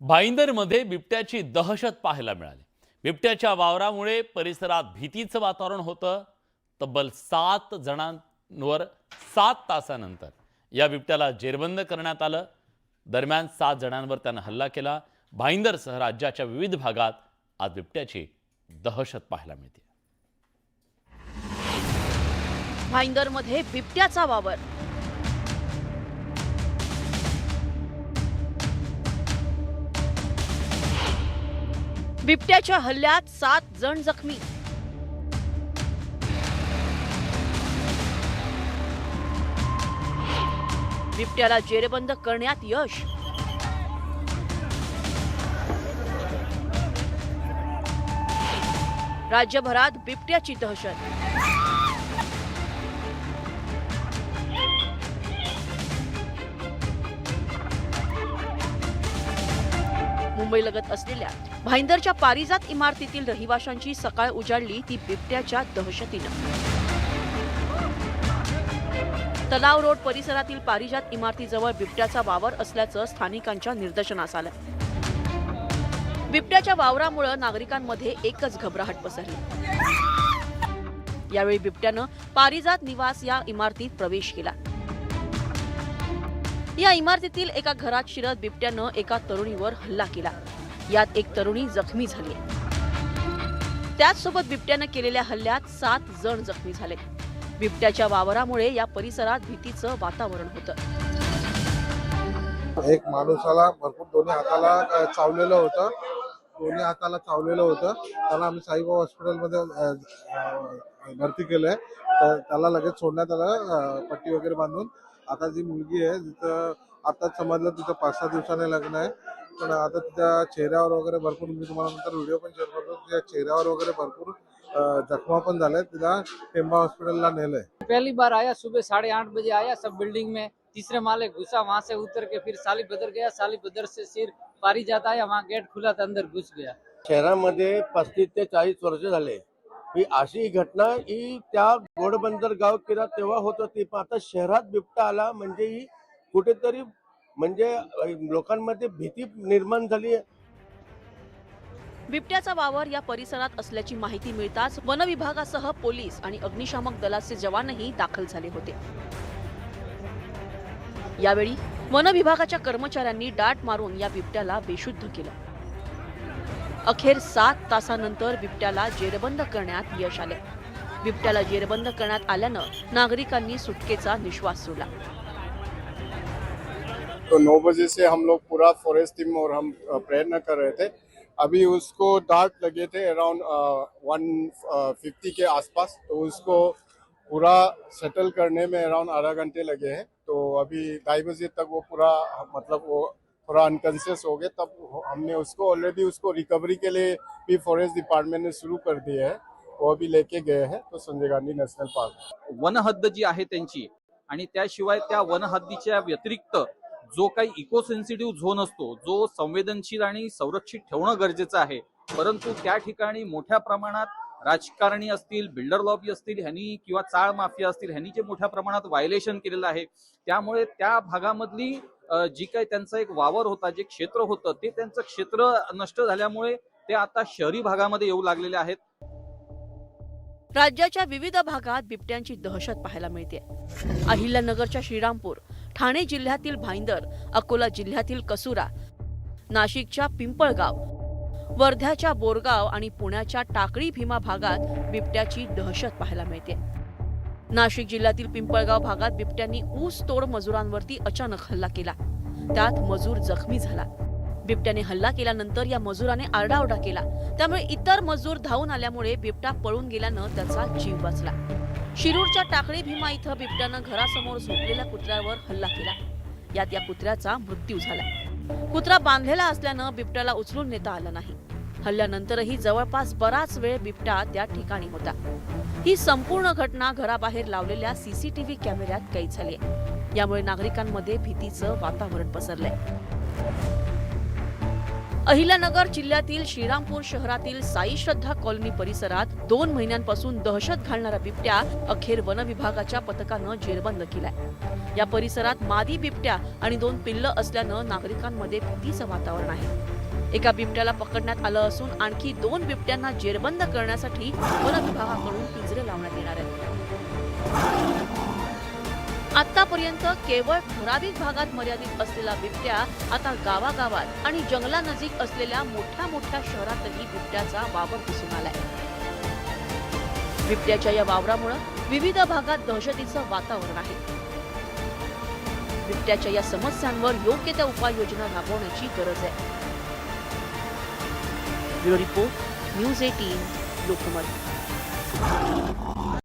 भाईंदरमध्ये बिबट्याची दहशत पाहायला मिळाली। बिबट्याच्या वावरामुळे परिसरात भीतीचं वातावरण होतं। तब्बल 7 जणांवर 7 तासानंतर या बिबट्याला जेरबंद करण्यात आलं। दरम्यान 7 जणांवर त्यानं हल्ला केला। भाईंदरसह राज्याच्या विविध भागात आज बिबट्याची दहशत पाहायला मिळते। भाईंदरमध्ये बिबट्याचा वावर। बिबट्याच्या हल्ल्यात 7 जण जखमी। बिबट्याला जेरबंद करण्यात यश। राज्यभरात बिबट्याची दहशत। मुंबईलगत असलेल्या भाईंदरच्या पारिजात इमारतीतील रहिवाशांची सकाळ उजाडली ती बिबट्याच्या दहशतीनं। तलाव रोड परिसरातील पारिजात इमारतीजवळ बिबट्याचा वावर असल्याचं स्थानिकांच्या निदर्शनास आलं। बिबट्याच्या वावरामुळे नागरिकांमध्ये एकच घबराहट पसरली। यावेळी बिबट्यानं पारिजात निवास या इमारतीत प्रवेश केला। या इमारतीतील एका घरात शिरत बिबट्यानं एका तरुणीवर हल्ला केला। यात एक तरुणी जखमी झाली। त्याचसोबत बिबट्यानं केलेल्या हल्ल्यात 7 जण जखमी झाले। बिबट्याच्या वावरामुळे या परिसरात भीतीचं वातावरण होतं। एक माणूसाला भरपूर दोन्ही हाताला चावलेलं होतं। त्याला आम्ही साईबाबा हॉस्पिटलमध्ये भरती केलंय। तर त्याला लगेच सोडण्यात आलं पट्टी वगैरे बांधून। आता जी मुलगी आहे तिथं आताच समजलं तिथं 5-6 दिवसाने लग्न आहे, पण आता तिच्या चेहऱ्यावर वगैरे भरपूर, मी तुम्हाला नंतर व्हिडिओ पण शेअर करतो, तिच्या चेहऱ्यावर वगैरे भरपूर जखमा पण झाल्या। तिला टेंबा हॉस्पिटलला नेलंय। पहली बार आया सुबह 8:30 बजे आया, सब बिल्डिंग में तीसरे माले घुसा, वहां से उतर के फिर साली बदर गया, साली बदर से सिर पारिजात आया, वहां गेट खुला था, अंदर घुस गया। शहरामध्ये 35 ते 40 वर्ष झाले ही अशी घटना ही त्या घोडबंदर गाव केला तेव्हा होत होती, पण आता शहरात बिबटा आला म्हणजे ही कुठेतरी म्हणजे लोकांमध्ये भीती निर्माण झाली आहे। बिबट्याचा वावर या परिसरात असल्याची माहिती मिळताच वन विभागासह पोलीस आणि अग्निशामक दलाचे जवानही दाखल झाले होते। यावेळी वन विभागाच्या कर्मचाऱ्यांनी डाट मारून या बिबट्याला बेशुद्ध केलं। अखेर 7 तासानंतर बिबट्याला जेरबंद करण्यात यश आले। बिबट्याला जेरबंद करण्यात आल्यानं नागरिकांनी सुटकेचा निश्वास सोडला। तो 9 बजे से हम लोग पूरा फॉरेस्ट टीम और हम प्रयत्न कर रहे थे। अभी उसको डार्ट लगे थे अराउंड 150 के आसपास, तो उसको पूरा सेटल करने में अराउंड आधा घंटे लगे हैं। तो अभी 2:30 बजे तक वो पूरा मतलब वो थोड़ा अनकॉन्शियस हो गए, तब हमने उसको ऑलरेडी उसको रिकवरी के लिए भी फॉरेस्ट डिपार्टमेंट ने शुरू कर दिए है। वो अभी लेके गए हैं तो Sanjay Gandhi national park. One हद्द जी आहे त्यांची, आणि त्याशिवाय त्या वन हद्दीच्या व्यतिरिक्त जो काही इको सेन्सिटिव्ह झोन असतो, जो संवेदनशील आणि संरक्षित ठेवणं गरजेचं आहे, परंतु त्या ठिकाणी मोठ्या प्रमाणात राजकारणी असतील, बिल्डर लॉबी असतील ह्यांनी किंवा चाळ माफिया असतील ह्यांनी जे मोठ्या प्रमाणात व्हायलेशन केलेलं आहे, त्यामुळे त्या भागामधली जी काही त्यांचा एक वावर होता, जे क्षेत्र होतं, ते त्यांचं क्षेत्र नष्ट झाल्यामुळे ते आता शहरी भागामध्ये येऊ लागलेले आहेत। राज्याच्या विविध भागात बिबट्यांची दहशत पाहायला मिळते। अहिल्यानगरच्या श्रीरामपूर, ठाणे जिल्ह्यातील भाईंदर, अकोला जिल्ह्यातील कसुरा, नाशिकच्या पिंपळगाव, वर्ध्याच्या बोरगाव आणि पुण्याच्या टाकळी भीमा भागात बिबट्याची दहशत पाहायला मिळते। नाशिक जिल्ह्यातील पिंपळगाव भागात बिबट्यांनी ऊस तोड मजुरांवरती अचानक हल्ला केला। त्यात मजूर जखमी झाला। बिबट्याने हल्ला केल्यानंतर या मजुराने आरडाओरडा केला, त्यामुळे इतर मजूर धावून आल्यामुळे बिबटा पळून गेल्यानं त्याचा जीव वाचला। शिरूरच्या टाकळी भीमा इथं बिबट्यानं घरासमोर झोपलेल्या कुत्र्यावर हल्ला केला। यात या कुत्र्याचा मृत्यू झाला। कुत्रा बांधलेला असल्यानं बिबट्याला उचलून नेता आलं नाही। हल्ल्यानंतरही जवळपास बराच वेळ बिबटा त्या ठिकाणी होता। ही संपूर्ण घटना घराबाहेर लावलेल्या सीसीटीव्ही कॅमेऱ्यात कैद झाली आहे। यामुळे नागरिकांमध्ये भीतीचं वातावरण पसरलंय। अहिल्यानगर जिल्ह्यातील श्रीरामपूर शहरातील साई श्रद्धा कॉलनी परिसरात 2 महिन्यांपासून दहशत घालणारा बिबट्या अखेर वन विभागाच्या पथकानं जेरबंद केलाय। या परिसरात मादी बिबट्या आणि 2 पिल्लं असल्यानं नागरिकांमध्ये भीतीचं वातावरण आहे। एका बिबट्याला पकडण्यात आलं असून आणखी 2 बिबट्यांना जेरबंद करण्यासाठी वन विभागाकडून पिंजरे लावण्यात येणार आहेत। आतापर्यंत केवळ ठराविक भागात मर्यादित असलेला बिबट्या आता गावागावात आणि जंगलानजीक असलेल्या मोठ्या मोठ्या शहरातही बिबट्याचा वावर दिसून आलाय। बिबट्याच्या या वावरामुळे विविध भागात दहशतीचं वातावरण आहे। बिबट्याच्या या समस्यांवर योग्य त्या उपाययोजना राबवण्याची गरज आहे। Bureau report, news 18 Lokmat.